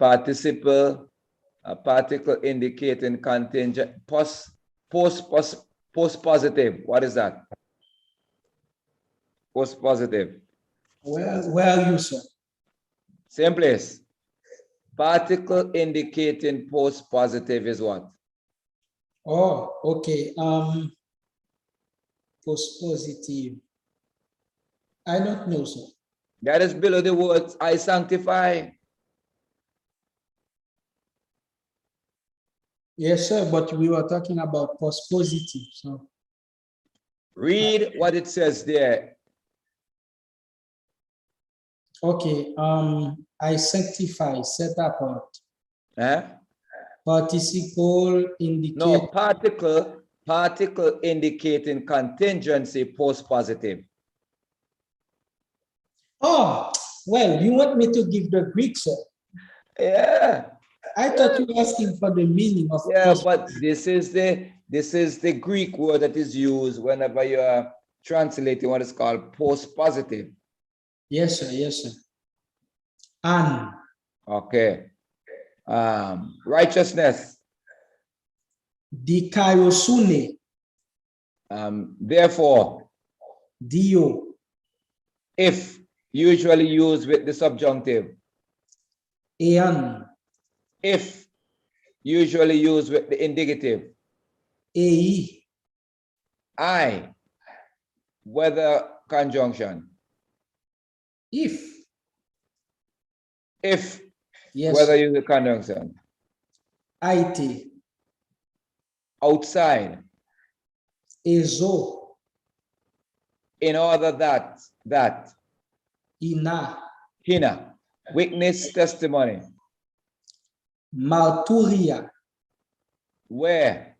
participle, a particle indicating contingent, post positive. What is that? Post positive. Where are you, sir? Same place. Particle indicating post positive is what? Oh, okay. Post positive. I don't know, sir. That is below the words I sanctify. Yes, sir, but we were talking about post positive. So Read what it says there. okay, I sanctify, set apart. Eh? Participle indicate. No, particle indicating contingency post positive. Oh, well, you want me to give the Greek, sir? Yeah. I thought you were asking for the meaning of. Yeah, but this is the Greek word that is used whenever you are translating what is called post positive. Yes, sir. Yes, sir. And. Okay. Righteousness. Dikaiosune. Therefore. Dio. If, usually used with the subjunctive. Ean. If, usually used with the indicative. Ei. I, whether conjunction. If. If, yes, whether use the conjunction. Aite. Outside. Ezo. In order that. Ina. Hina. Witness testimony. Malturia. Where?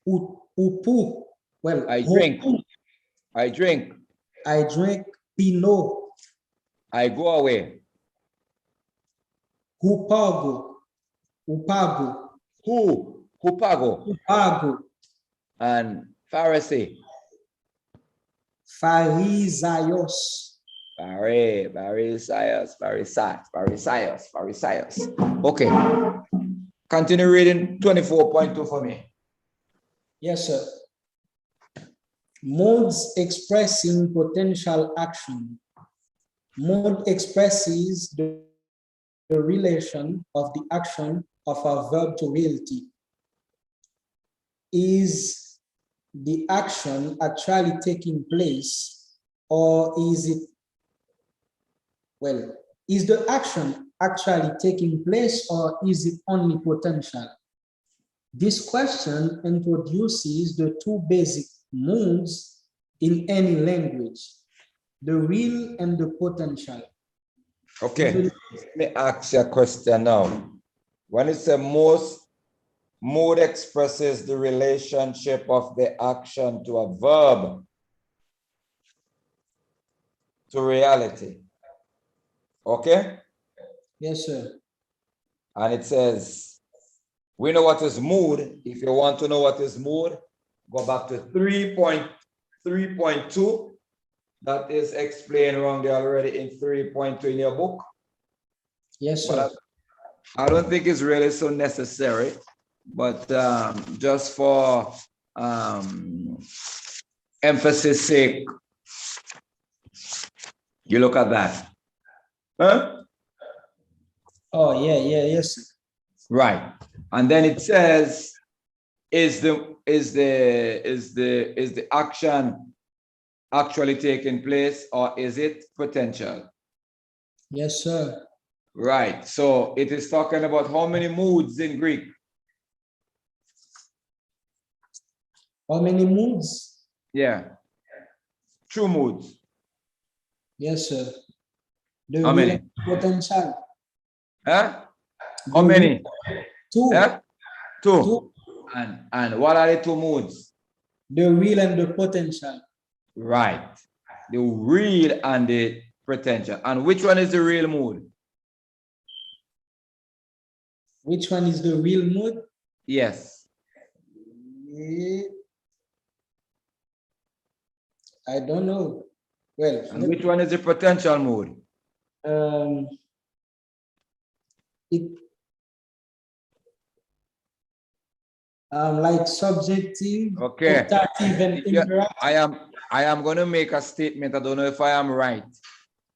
Upu. Well, I drink. I drink. I drink Pinot. I go away. Hupago. Upago. Hupago. Upago. And Pharisee. Pharisaios. Pharisaios. Okay. Continue reading 24.2 for me. Yes, sir. Modes expressing potential action. Mode expresses the relation of the action of a verb to reality. Is the action actually taking place, or is it, well, is the action actually taking place, or is it only potential? This question introduces the two basic moods in any language, the real and the potential. Okay, let me ask you a question now. When it's a mood expresses the relationship of the action to a verb to reality. Okay? Yes, sir. And it says, we know what is mood. If you want to know what is mood, go back to 3.2. That is explained wrong there already in 3.2 in your book. Yes, sir. I don't think it's really so necessary, but just for emphasis sake, you look at that. Huh? Oh, yes, sir. Right. And then it says, is the action actually taking place, or is it potential? Yes, sir. Right. So it is talking about how many moods in Greek? How many moods? Yeah. True moods. Yes, sir. The How many? potential. Huh? How many? Two. Huh? Two. Two. And what are the two moods? The real and the potential. Right. The real and the potential. And which one is the real mood? Which one is the real mood? Yes. I don't know. Well, and which one is the potential mood? like subjective, Okay. optative, and imperative. I am going to make a statement. I don't know if I am right.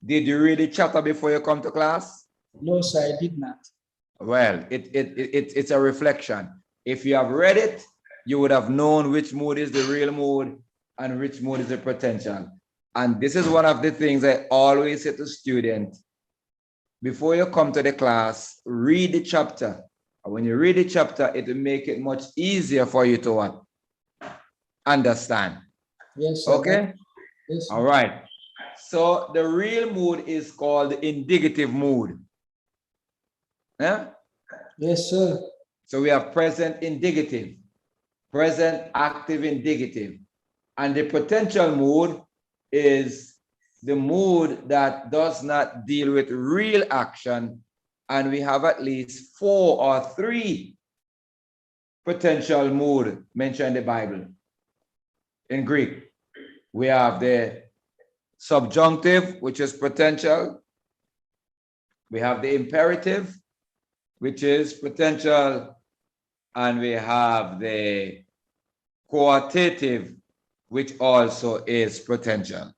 Did you read the chapter before you come to class? No, sir, I did not. Well, it's a reflection. If you have read it, you would have known which mood is the real mood and which mood is the potential. And this is one of the things I always say to students. Before you come to the class, read the chapter. And when you read the chapter, it will make it much easier for you to what? Understand. Yes, sir. Okay? Yes, sir. All right. So the real mood is called the indicative mood. Yeah? Yes, sir. So we have present indicative, present active indicative. And the potential mood is the mood that does not deal with real action. And we have at least 4 or 3 potential mood mentioned in the Bible. In Greek, we have the subjunctive, which is potential. We have the imperative, which is potential. And we have the qualitative, which also is potential.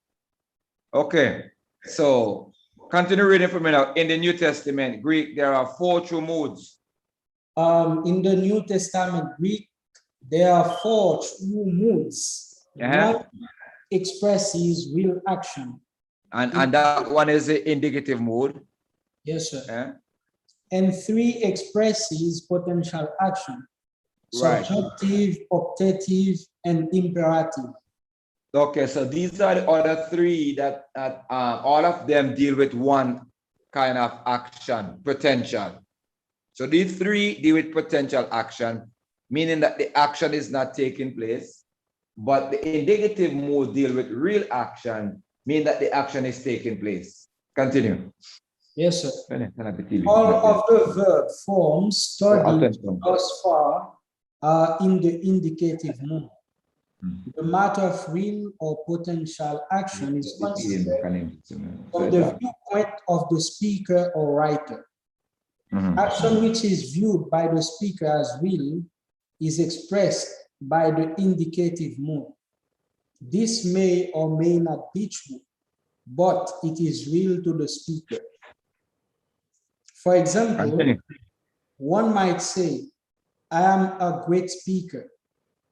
Okay, so continue reading for me now. In the New Testament, Greek, there are 4 true moods. In the New Testament Greek, there are 4 true moods. One expresses real action. And that one is the indicative mood. Yes, sir. And 3 expresses potential action. Right. Subjunctive, optative, and imperative. Okay, so these are the other 3 that all of them deal with one kind of action, potential. So these 3 deal with potential action, meaning that the action is not taking place, but the indicative mood deal with real action, meaning that the action is taking place. Continue. Yes, sir. All of the verb forms studied thus far are in the indicative mood. The matter of real or potential action is considered from the viewpoint of the speaker or writer. Action which is viewed by the speaker as real is expressed by the indicative mood. This may or may not be true, but it is real to the speaker. For example, one might say, I am a great speaker.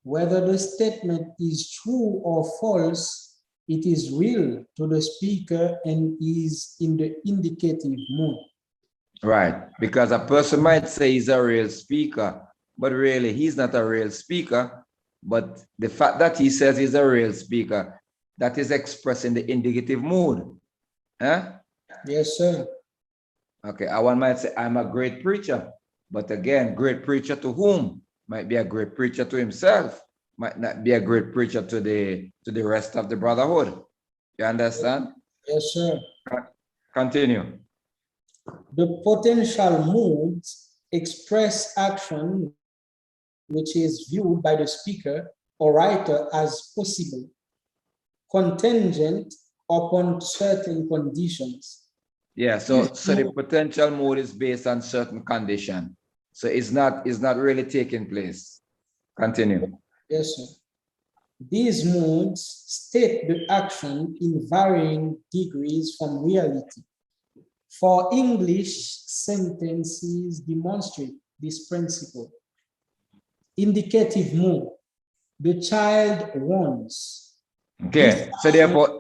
Whether the statement is true or false, it is real to the speaker and is in the indicative mood. Right, because a person might say he's a real speaker, but really he's not a real speaker. But the fact that he says he's a real speaker, that is expressing the indicative mood. Huh? Yes, sir. Okay, one might say, I'm a great preacher. But again, great preacher to whom? Might be a great preacher to himself. Might not be a great preacher to the rest of the brotherhood. You understand? Yes, sir. Continue. The potential moods express action which is viewed by the speaker or writer as possible, contingent upon certain conditions. Yeah, so the potential mood is based on certain condition. So it's not really taking place. Continue. Yes, sir. These moods state the action in varying degrees from reality. For English sentences demonstrate this principle. Indicative mood, the child wants. Okay, so therefore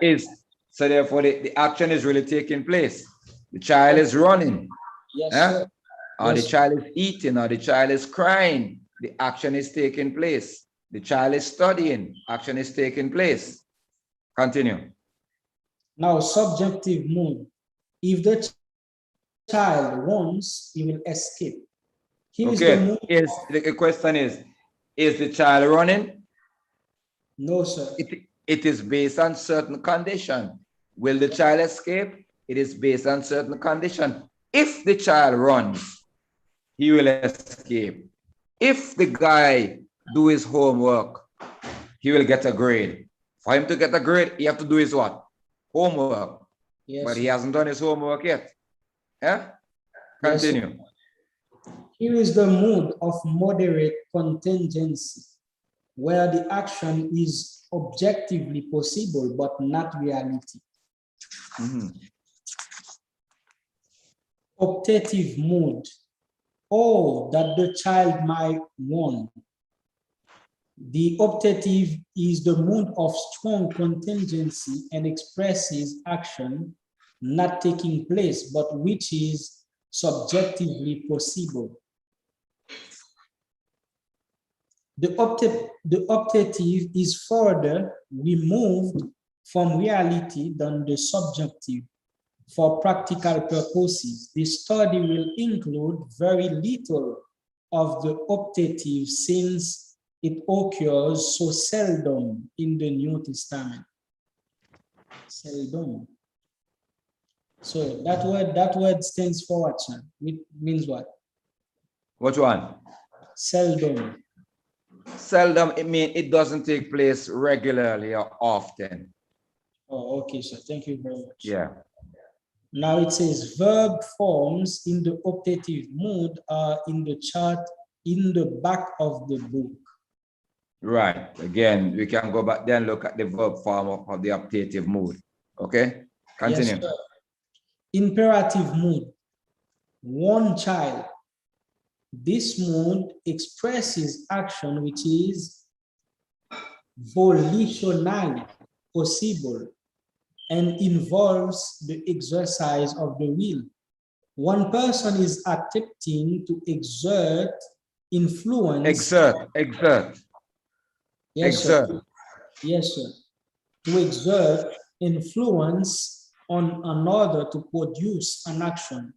the action is really taking place. The child is running. Yes, sir. Or the child is eating, or the child is crying. The action is taking place. The child is studying. Action is taking place. Continue. Now, subjunctive mood. If the child wants, he will escape. Okay. The question is the child running? No, sir. It is based on certain condition. Will the child escape? It is based on certain condition. If the child runs, he will escape. If the guy do his homework, he will get a grade. For him to get a grade, he have to do his what? Homework. Yes, but he hasn't done his homework yet. Yeah? Continue. Yes, Here is the mood of moderate contingency, where the action is objectively possible but not reality. Optative mood, all that the child might want. The optative is the mood of strong contingency and expresses action not taking place, but which is subjectively possible. The optative is further removed from reality than the subjunctive. For practical purposes, this study will include very little of the optative since it occurs so seldom in the New Testament. Seldom. So that word stands for what, sir? It means what? Which one? Seldom. Seldom, it means it doesn't take place regularly or often. Oh, okay, sir. Thank you very much. Yeah. Now it says verb forms in the optative mood are in the chart in the back of the book. Right. Again, we can go back there and look at the verb form of the optative mood. Okay? Continue. Yes, sir. Imperative mood. One child. This mood expresses action which is volitionally possible and involves the exercise of the will. One person is attempting to exert influence. Exert. Yes, Exert. sir. Yes, sir. To exert influence on another to produce an action.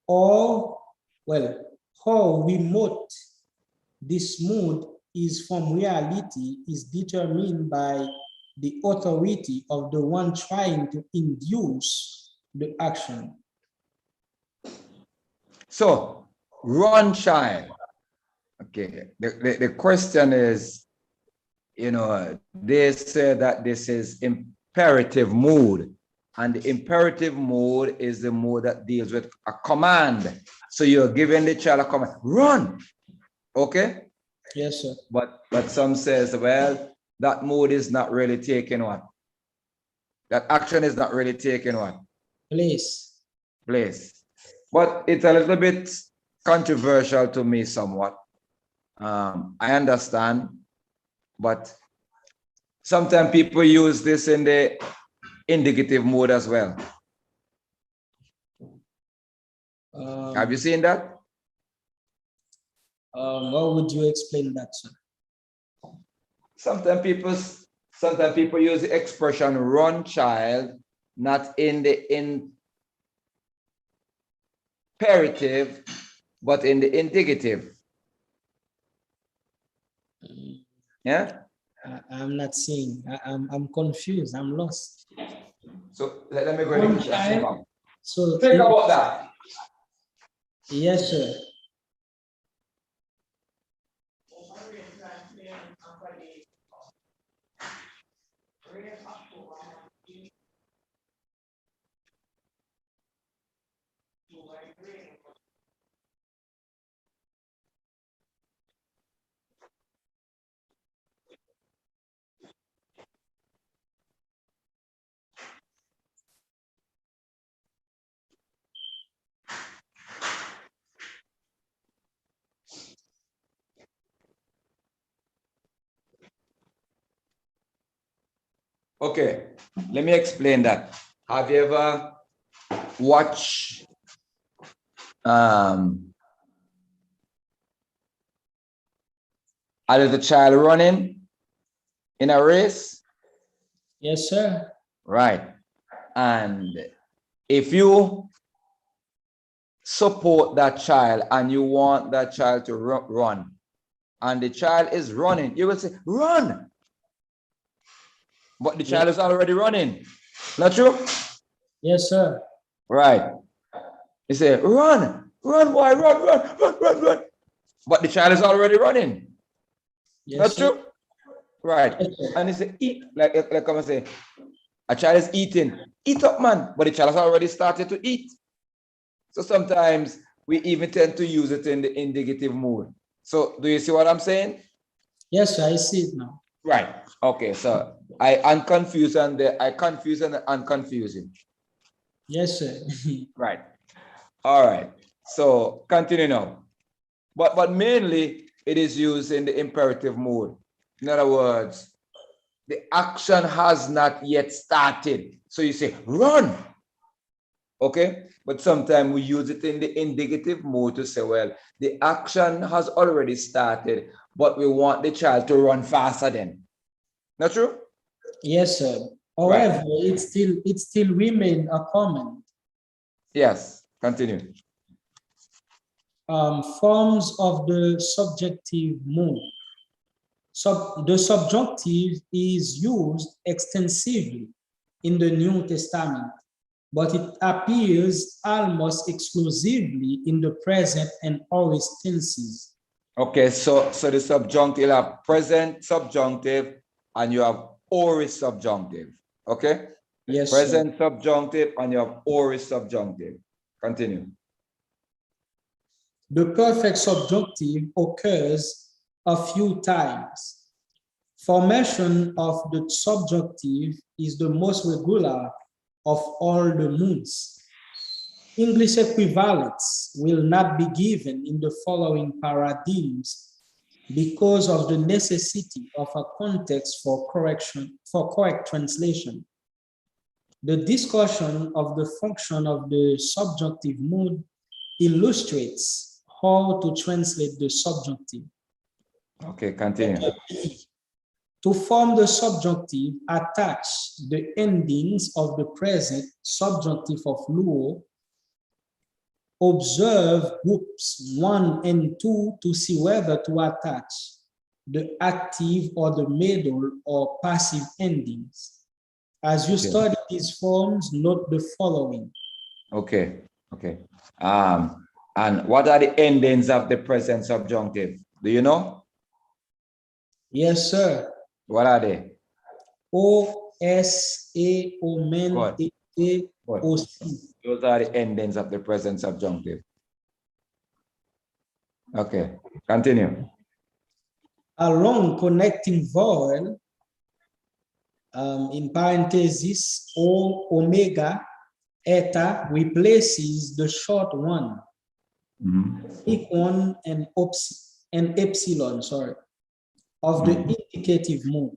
Or, well, how remote this mood is from reality is determined by the authority of the one trying to induce the action. So, run, child. Okay. The question is, you know, they say that this is imperative mood. And the imperative mood is the mood that deals with a command. So you're giving the child a command, run. Okay? Yes, sir. But some says, well, that mood is not really taking what? That action is not really taking what? Place. But it's a little bit controversial to me somewhat. I understand, but sometimes people use this in the indicative mode as well. Have you seen that? How would you explain that, sir? Sometimes people use the expression run, child, not in the imperative, but in the indicative. Yeah? I'm not seeing. I'm confused. I'm lost. So let me go ahead and so think about that. Yes, sir. Okay, let me explain that. Have you ever watched a little child running in a race? Yes, sir. Right. And if you support that child and you want that child to run, and the child is running, you will say, run. But the child is already running. Not true? Yes, sir. Right. You say, run, boy, run. But the child is already running. Yes, Not sir. true? Right. Yes, And you say, eat, like come and say, a child is eating. Eat up, man. But the child has already started to eat. So sometimes we even tend to use it in the indicative mood. So do you see what I'm saying? Yes, sir, I see it now. Right. Okay. So I unconfuse and I confuse and unconfusing. Yes, sir. Right. All right. So continue now. But mainly it is used in the imperative mood. In other words, the action has not yet started. So you say, run. Okay. But sometimes we use it in the indicative mode to say, well, the action has already started, but we want the child to run faster then. Not true? Yes, sir. Right. However, it still remain a comment. Yes. Continue. Forms of the subjective mood. The subjunctive is used extensively in the New Testament, but it appears almost exclusively in the present and aorist tenses. Okay, so the subjunctive, you have present subjunctive and you have aorist subjunctive. Okay? Yes, present subjunctive and you have aorist subjunctive. Continue. The perfect subjunctive occurs a few times. Formation of the subjunctive is the most regular of all the moods. English equivalents will not be given in the following paradigms because of the necessity of a context for correct translation. The discussion of the function of the subjunctive mood illustrates how to translate the subjunctive. Okay, continue. To form the subjunctive, attach the endings of the present subjunctive of luo. Observe groups 1 and 2 to see whether to attach the active or the middle or passive endings. As you study these forms, note the following. Okay, okay. And what are the endings of the present subjunctive? Do you know? Yes, sir. What are they? O, S, A, O, men, A, O, C. Those are the endings of the present subjunctive. Okay, continue. A long connecting vowel, in parentheses, O, omega, eta replaces the short one, big one and epsilon, sorry, of the indicative mood.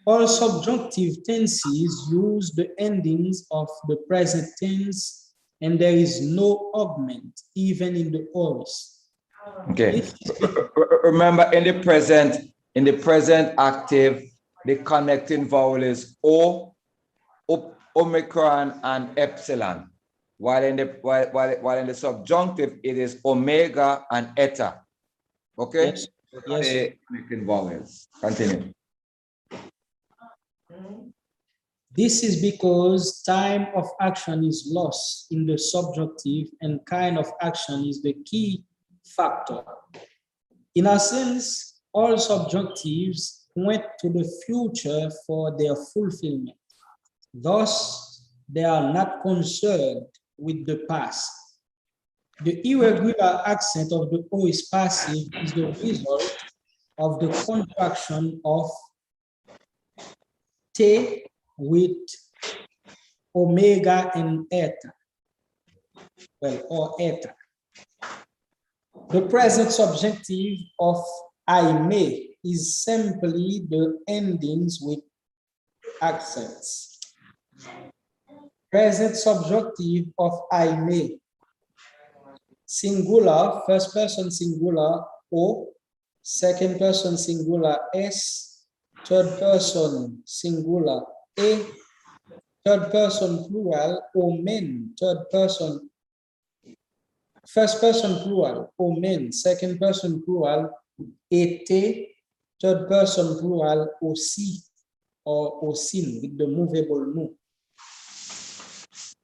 All subjunctive tenses use the endings of the present tense, and there is no augment even in the aorist. Okay. Remember, in the present active, the connecting vowel is O, omicron, and epsilon. While in the subjunctive, it is omega and eta. Okay? Yes. Yes. The connecting vowels. Continue. This is because time of action is lost in the subjunctive and kind of action is the key factor. In a sense, all subjunctives point to the future for their fulfillment. Thus, they are not concerned with the past. The irregular accent of the O is passive is the result of the contraction of T with omega and eta, well, or eta. The present subjunctive of I may is simply the endings with accents. Present subjunctive of I may. Singular, first person singular O, second person singular S, third person singular A, third person plural O men, third person, first person plural O men, second person plural et, third person plural O si or O sin with the movable nu.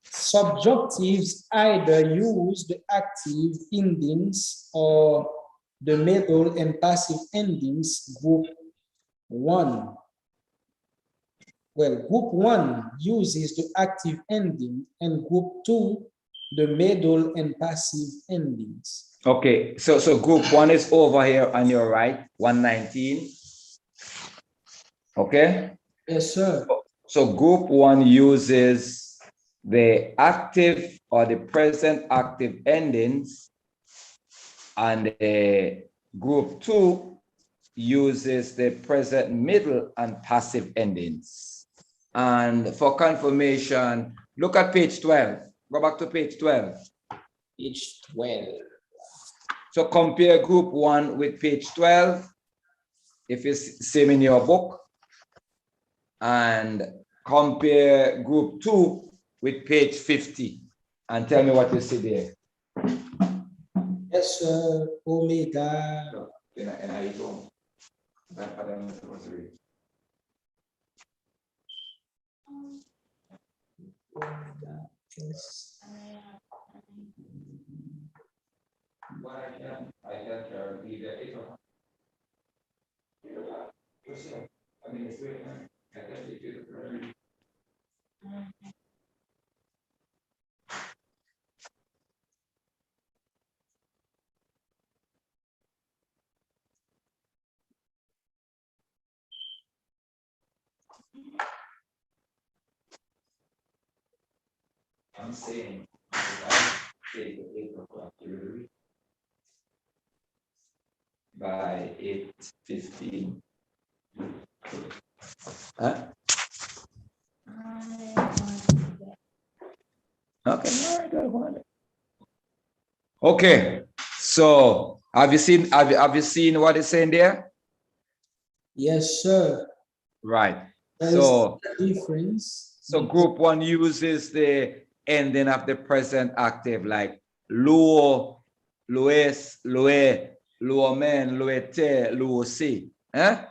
Subjunctives either use the active endings or the middle and passive endings. Group 1. Well, group 1 uses the active ending and group 2 the middle and passive endings. Okay, so group 1 is over here on your right, 119. Okay? Yes, sir. So group 1 uses the active or the present active endings, and group 2 uses the present middle and passive endings. And for confirmation, look at page 12. Go back to page 12. Page 12. So compare group 1 with page 12, if it's same in your book, and compare group 2 with page 50, and tell me what you see there. Yes, sir. Omega. I'm saying, by 8:15. Huh? Okay, all right, go on. Okay, so have you seen what it's saying there? Yes, sir. Right. There So is a difference. so group 1 uses the ending of the present active, like luo, lues, lue, luomen, luete, luosi. Huh?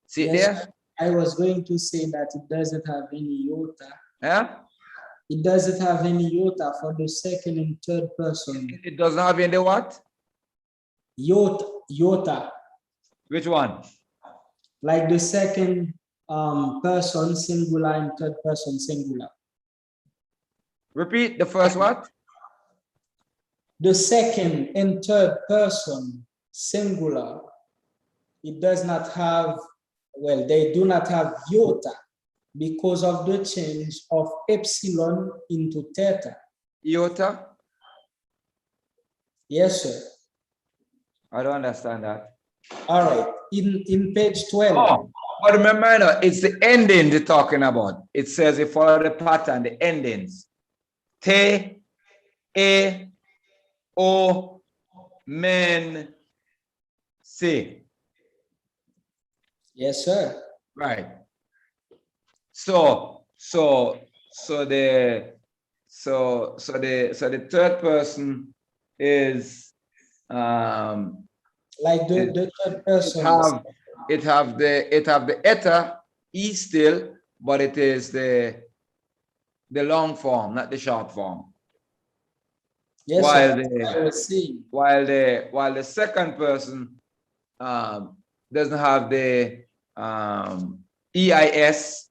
See it Yes, there? I was going to say that it doesn't have any iota. Huh? It doesn't have any iota for the second and third person. It doesn't have any what? Iota. Which one? Like the second person singular and third person singular. Repeat the first what? The second and third person singular, it does not have, well, they do not have iota because of the change of epsilon into theta. Iota? Yes, sir. I don't understand that. All right. In page 12. Oh, but remember, it's the ending they're talking about. It says if follow the pattern, the endings. Te, e, o, men, se. Yes, sir. Right. So the third person is Like the third person. it have the eta e still, but it is the long form, not the short form. Yes, while sir. while the second person doesn't have the EIS,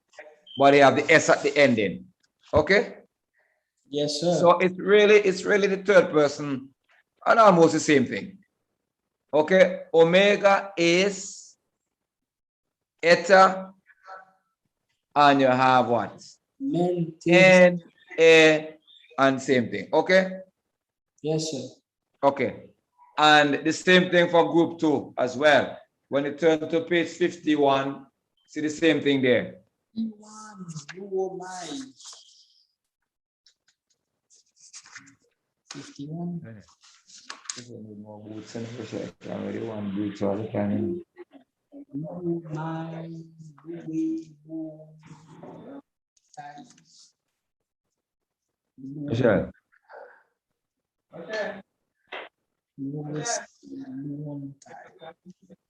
but they have the S at the ending. Okay. Yes, sir. So it's really the third person, and almost the same thing. Okay. Omega is eta, and you have what? N, A, and same thing. Okay. Yes, sir. Okay. And the same thing for group 2 as well. When you turn to page 51, see the same thing there. 51. Sure.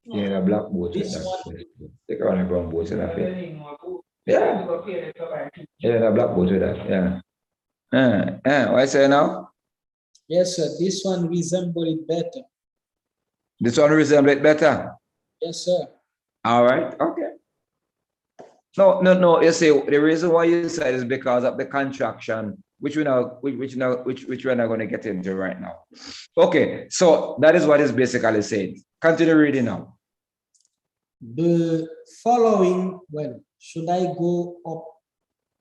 Yeah, the black boat. Take on a brown boat. Yeah. Yeah, the black boat with that. Yeah. What I say now? Yes, sir. This one resembles it better. This one resembles it better. Yes, sir. All right. Okay. No. You see, the reason why you said is because of the contraction, which we're not going to get into right now. Okay, so that is what it's basically saying. Continue reading now. The following, well, should I go up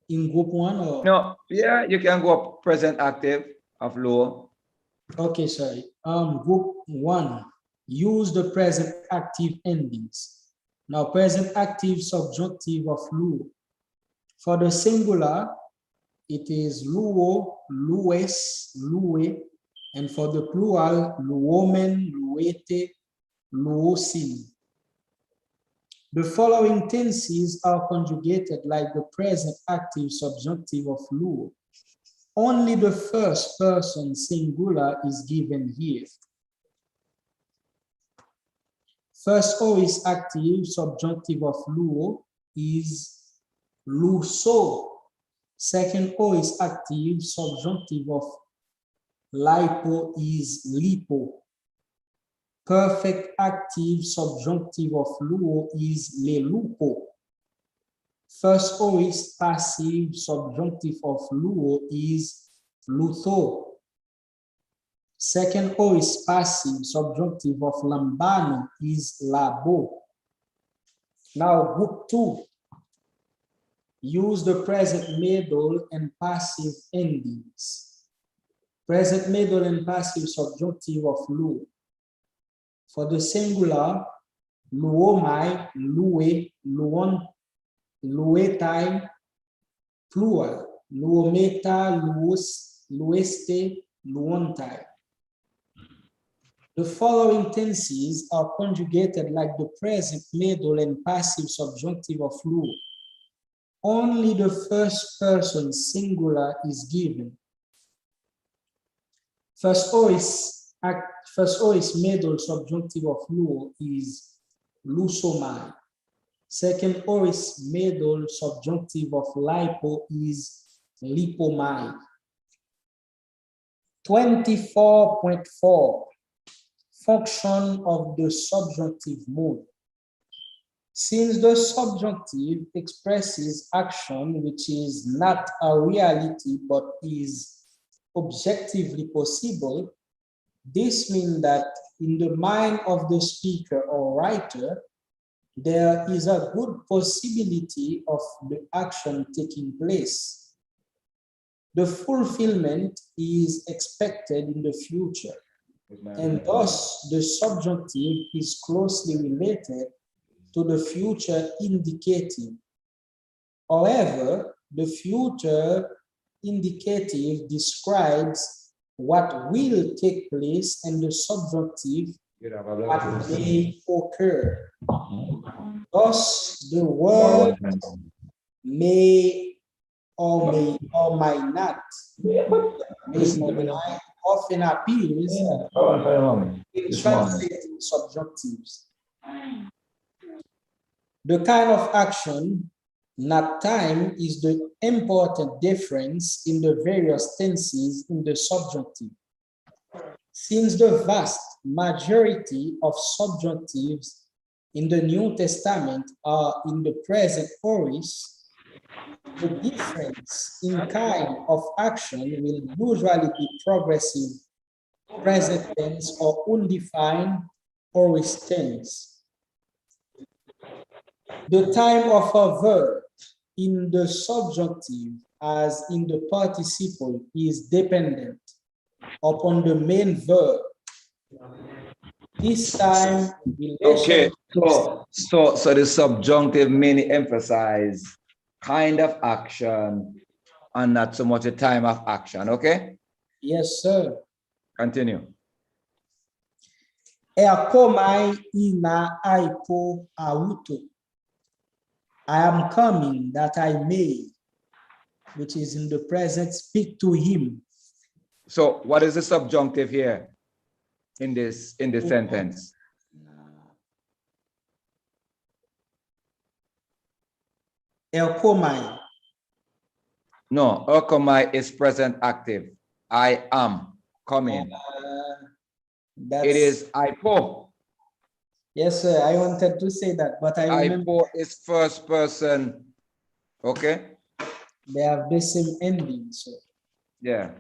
in group 1 or? No, yeah, you can go up present active of low. Okay, sorry. Group 1, use the present active endings. Now, present active subjunctive of lu. For the singular, it is luo, lues, lue, and for the plural, luomen, luete, luosin. The following tenses are conjugated like the present active subjunctive of luo. Only the first person singular is given here. First aorist active subjunctive of luo is luso. Second aorist active subjunctive of lipo is lipo. Perfect active subjunctive of luo is lelupo. First aorist passive subjunctive of luo is lutho. Second aorist passive subjunctive of lambano is labo. Now group 2. Use the present middle and passive endings. Present middle and passive subjunctive of luo. For the singular, luomai, lue, luon, luetai, plural, luometa, luos, lueste, luontai. The following tenses are conjugated like the present middle and passive subjunctive of luo. Only the first person singular is given. First aorist middle subjunctive of luo is lusomai. Second aorist middle subjunctive of lipo is lipomai. 24.4 Function of the subjunctive mode. Since the subjunctive expresses action which is not a reality but is objectively possible, this means that in the mind of the speaker or writer, there is a good possibility of the action taking place. The fulfillment is expected in the future, and thus the subjunctive is closely related to the future indicative. However, the future indicative describes what will take place, and the subjunctive what may occur. Thus, the word may or might not, often appears in translating subjunctives. The kind of action, not time, is the important difference in the various tenses in the subjunctive. Since the vast majority of subjunctives in the New Testament are in the present aorist, the difference in kind of action will usually be progressive, present tense, or undefined aorist tense. The time of a verb in the subjunctive, as in the participle, is dependent upon the main verb. This time, okay. So the subjunctive mainly emphasize kind of action and not so much a time of action. Okay. Yes, sir. Continue. Eakomai ina aipo auto. I am coming that I may, which is in the present, speak to him. So what is the subjunctive here in this sentence? Eakomai. No, eakomai is present active. I am coming. It is aipo. Yes, sir. I wanted to say that, but I remember. Aipo is first person Okay? They have the same ending. So Yeah.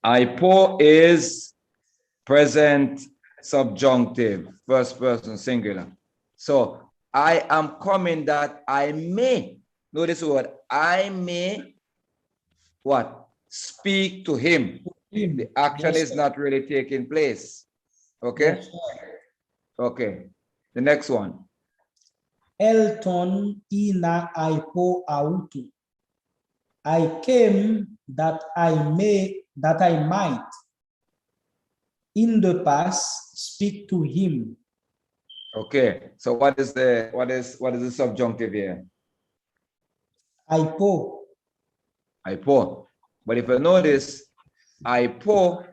Aipo is present subjunctive, first person singular. So I am coming that I may, notice the word, I may what? Speak to him. him. The action Yes, is sir. not really taking place. Okay? Yes, sir. Okay. The next one. Elton ina aipo auto. I came that I might in the past speak to him. Okay. So what is the subjunctive here? Aipo. Aipo. But if you notice, aipo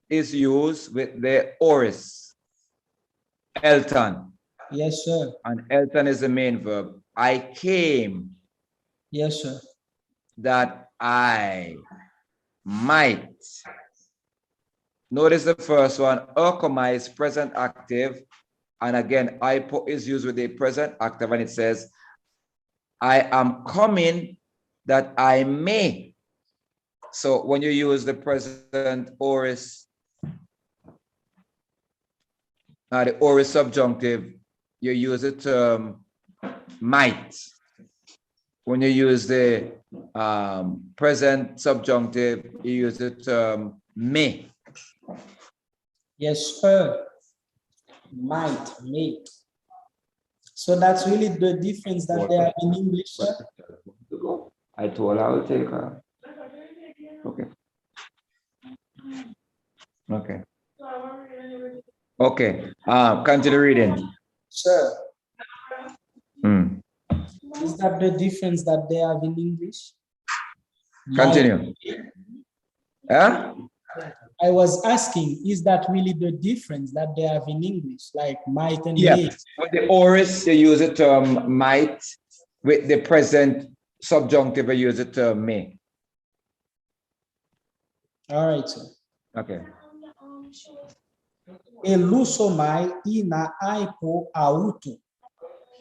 is used with the aorist, Elton. Yes, sir. And Elton is the main verb. I came Yes, sir. that I might. Notice the first one, Urkoma is present active. And again, aipo is used with the present active, and it says, I am coming that I may. So when you use the present aorist, the aorist subjunctive, you use the term might. When you use the present subjunctive, you use the term may. Yes, sir. Might, may. So that's really the difference that they have in English, sir. I told her I will take her. Okay. Okay. Okay. Continue reading. Sir, Hmm. is that the difference that they have in English? Continue. Huh? I was asking, is that really the difference that they have in English, like might and Yeah. may? With the aorist, you use the term might. With the present subjunctive, you use the term may. All right, sir. Okay. Elusomai ina aipo auto.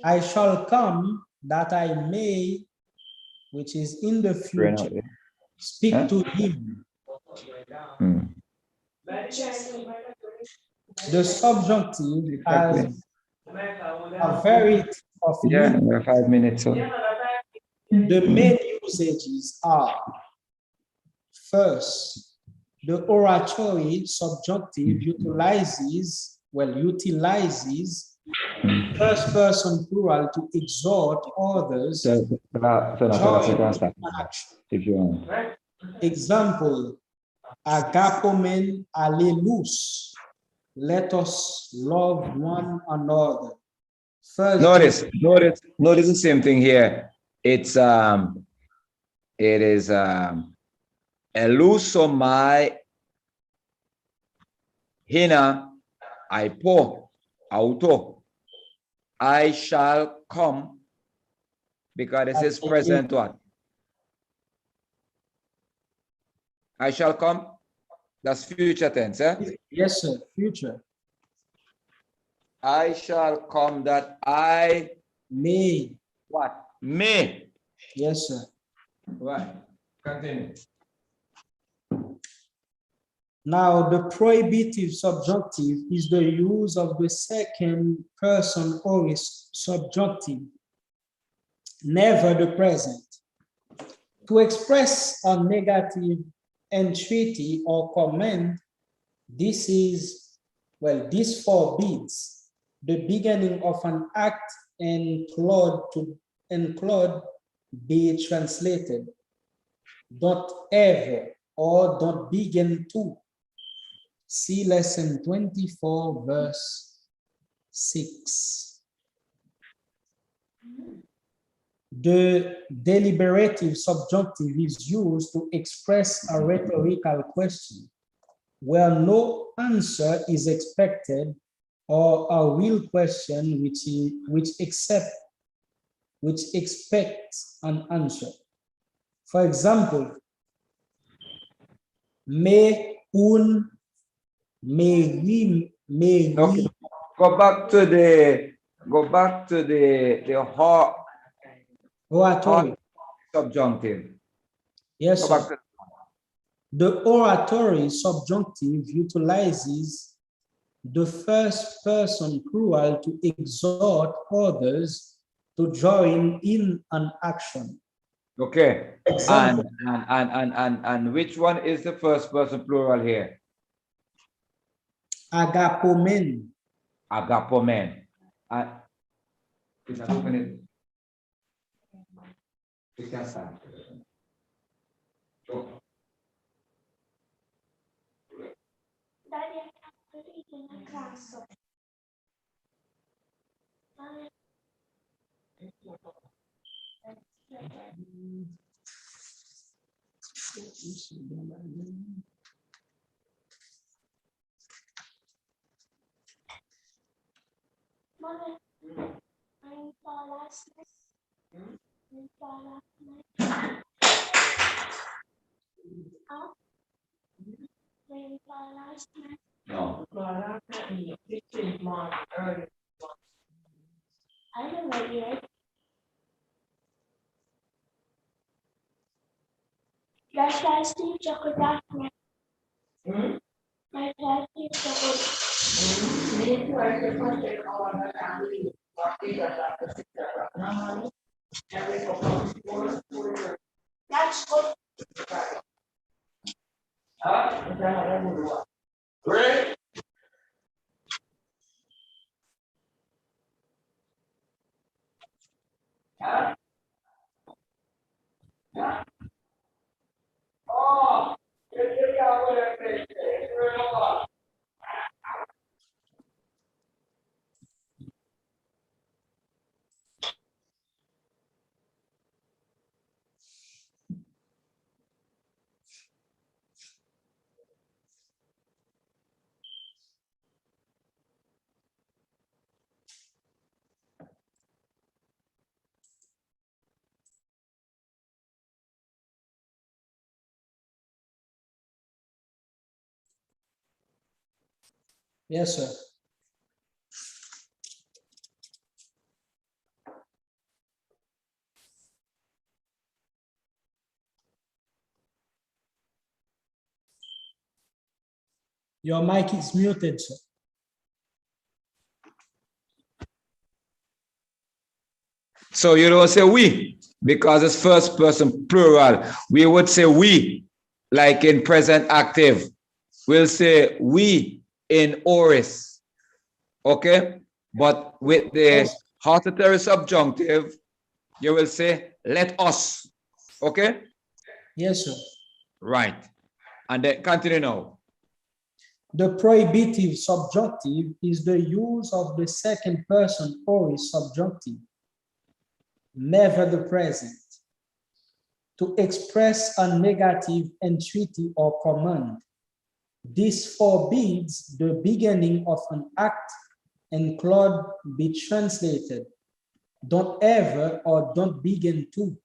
I shall come that I may, which is in the future, speak Huh? to him. Hmm. The subjunctive Exactly. has a variety of Yeah, meaning. we're 5 minutes. So. The main usages are, first, the oratory subjunctive utilizes first person plural to exhort others So, join in stop action. if you want. Example, agapomen allelus. Let us love one another. First Notice the same thing here. It is elusomai hina aipo auto. I shall come, because this is present what? I shall come. That's future tense, eh? Yes, sir. Future. I shall come that I May. what? May. Yes, sir. Right. Continue. Now, the prohibitive subjunctive is the use of the second person aorist subjunctive, never the present, to express a negative entreaty or command. This forbids the beginning of an act and Claude be translated, don't ever or don't begin to. See lesson 24, verse 6. The deliberative subjunctive is used to express a rhetorical question where no answer is expected, or a real question which expects an answer. For example, me un me Okay. Go back to the heart. Oratory. Subjunctive. Yes, Go sir. back to The oratory subjunctive utilizes the first person plural to exhort others to join in an action. okay. Example, And which one is the first person plural here? agapomen. Agapomen. Is that open it? You can start. Go. No. Yes, sir. Your mic is muted, sir. So you don't say we because it's first person plural. We would say we, like in present active. We'll say we in oris. Okay? But with the Yes. hortatory subjunctive, you will say let us. Okay? Yes, sir. Right. And then continue now. The prohibitive subjunctive is the use of the second person aorist subjunctive, never the present, to express a negative entreaty or command. This forbids the beginning of an act and Claude be translated, don't ever or don't begin to.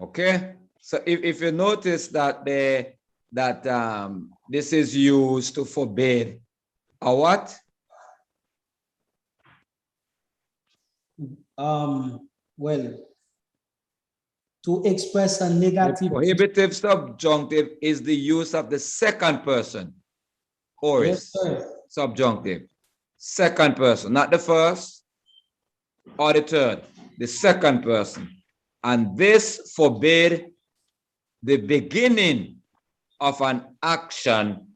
Okay? So if you notice that this is used to forbid a what? Well, to express a The negative. prohibitive subjunctive is the use of the second person Yes, aorist sir. subjunctive. Second person, not the first or the third, the second person. And this forbade the beginning of an action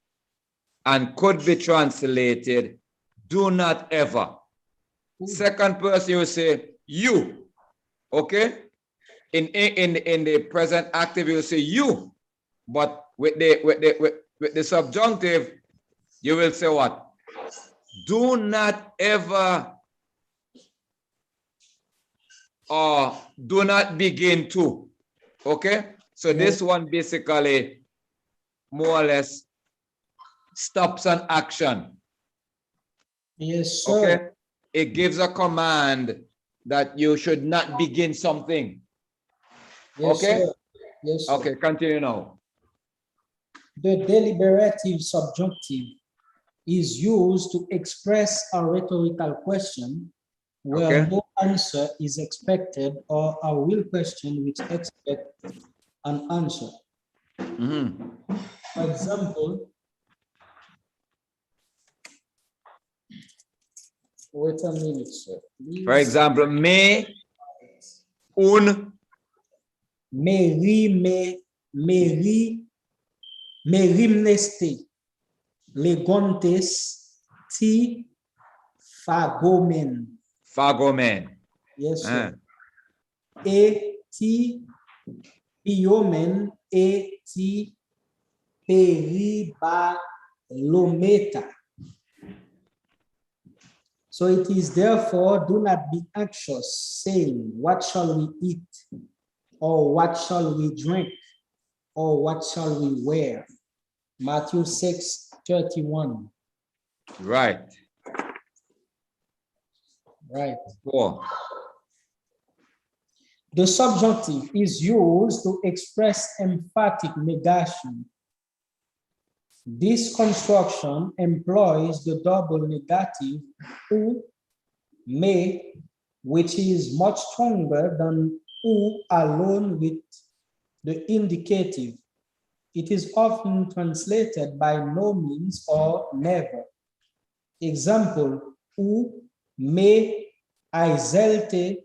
and could be translated, do not ever. Second person, you say you, okay? In the present active, you say you, but with the subjunctive, you will say what? Do not ever or do not begin to. Okay? So Yes. this one basically more or less stops an action. Yes, sir. Okay? It gives a command that you should not begin something. Yes, Okay? sir. Yes, sir. Okay, continue now. The deliberative subjunctive is used to express a rhetorical question where no answer is expected, or a will question which expects an answer. For example, wait a minute, sir. Please. For example, me, un, merimneste, legontes, ti, fagomen. fagomen. Yes, sir. E ti, piomen, e ti, peribalometa. So it is therefore, do not be anxious, saying, what shall we eat? Or what shall we drink? Or what shall we wear? Matthew 6:31. Right. Right. 4. The subjunctive is used to express emphatic negation. This construction employs the double negative u, me, which is much stronger than u alone with the indicative. It is often translated by no means or never. Example, u, me, aizelte,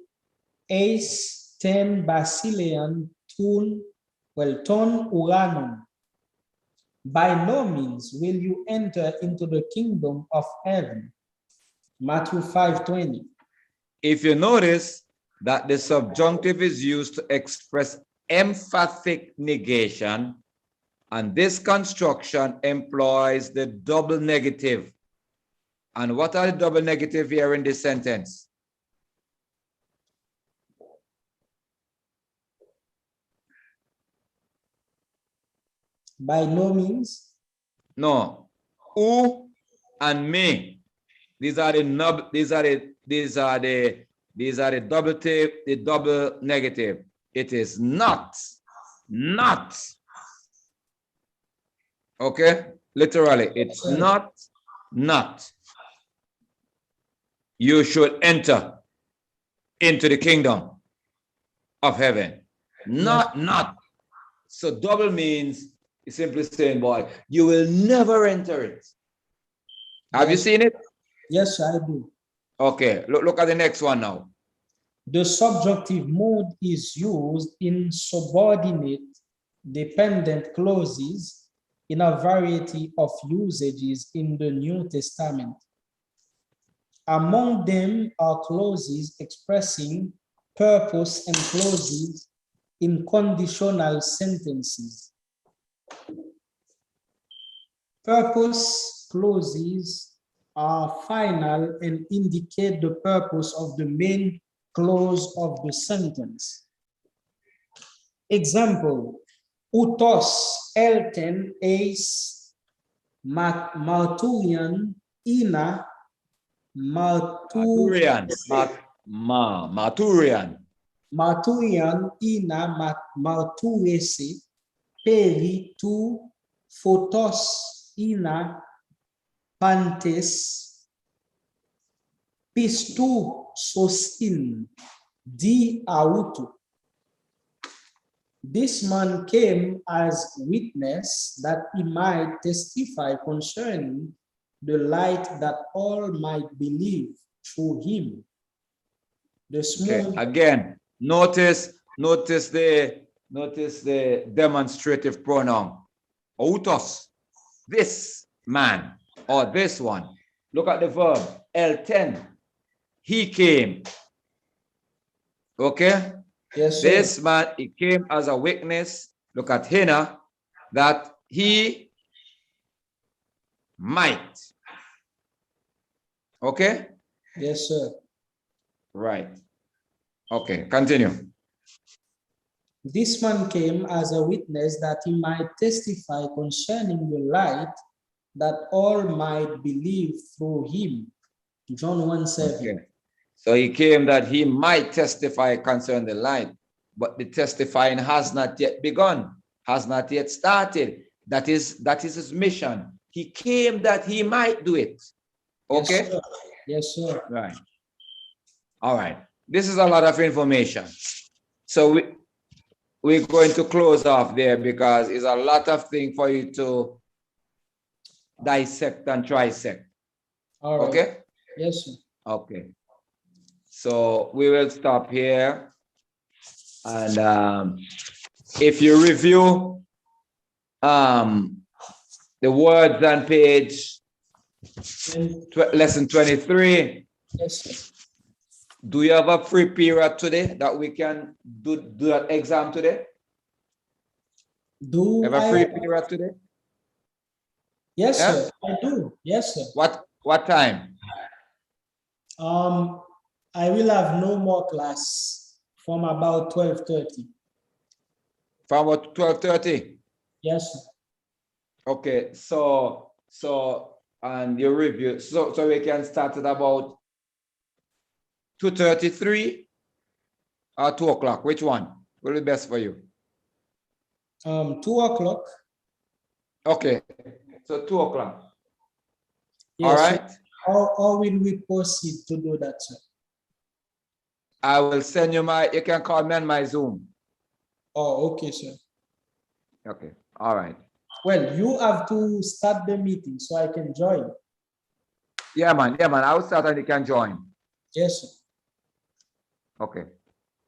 eis, ten basilean, ton uranum. By no means will you enter into the kingdom of heaven. Matthew 5:20. If you notice that the subjunctive is used to express emphatic negation, and this construction employs the double negative. And what are the double negative here in this sentence? By no means. No. U and me. These are the double negative. It is not. Okay? Literally, it's not. You should enter into the kingdom of heaven. Not. So double means it's simply saying, boy, you will never enter it. Have you seen it? Yes, I do. Okay, look at the next one now. The subjunctive mood is used in subordinate dependent clauses in a variety of usages in the New Testament. Among them are clauses expressing purpose and clauses in conditional sentences. Purpose clauses are final and indicate the purpose of the main clause of the sentence. Example, utos elten eis marturian ina Marturian ina marturese peri tu photos ina pantes pistu sosin di autu. This man came as witness that he might testify concerning the light that all might believe through him. The small... Okay. Again, notice the demonstrative pronoun. Autos, this man or this one. Look at the verb, L10. He came. Okay? Yes, sir. This man, he came as a witness. Look at Hannah, that he might. Okay? Yes, sir. Right. Okay, continue. This man came as a witness that he might testify concerning the light that all might believe through him. John 1:7. Okay. So he came that he might testify concerning the light, but the testifying has not yet begun, has not yet started. That is his mission. He came that he might do it. Okay? Yes, sir. Yes, sir. Right. All right. This is a lot of information. So we're going to close off there because it's a lot of things for you to dissect and trisect. All right. Okay? Yes, sir. Okay. So we will stop here. And if you review the words on page lesson 23, Yes, sir. do you have a free period today that we can do that exam today? Do Have a free period today? Yes, Yeah? sir. I do. Yes, sir. What time? I will have no more class from about 12:30. From what, 12:30? Yes, sir. Okay, so and your review, so we can start at about 2:33 or 2 o'clock. Which one will be best for you? 2 o'clock. Okay, so 2 o'clock. Yes, All right. How will we proceed to do that, sir? I will send you you can call me on my Zoom. Oh, okay, sir. Okay, all right. Well, you have to start the meeting so I can join. Yeah, man, I will start and you can join. Yes, sir. Okay.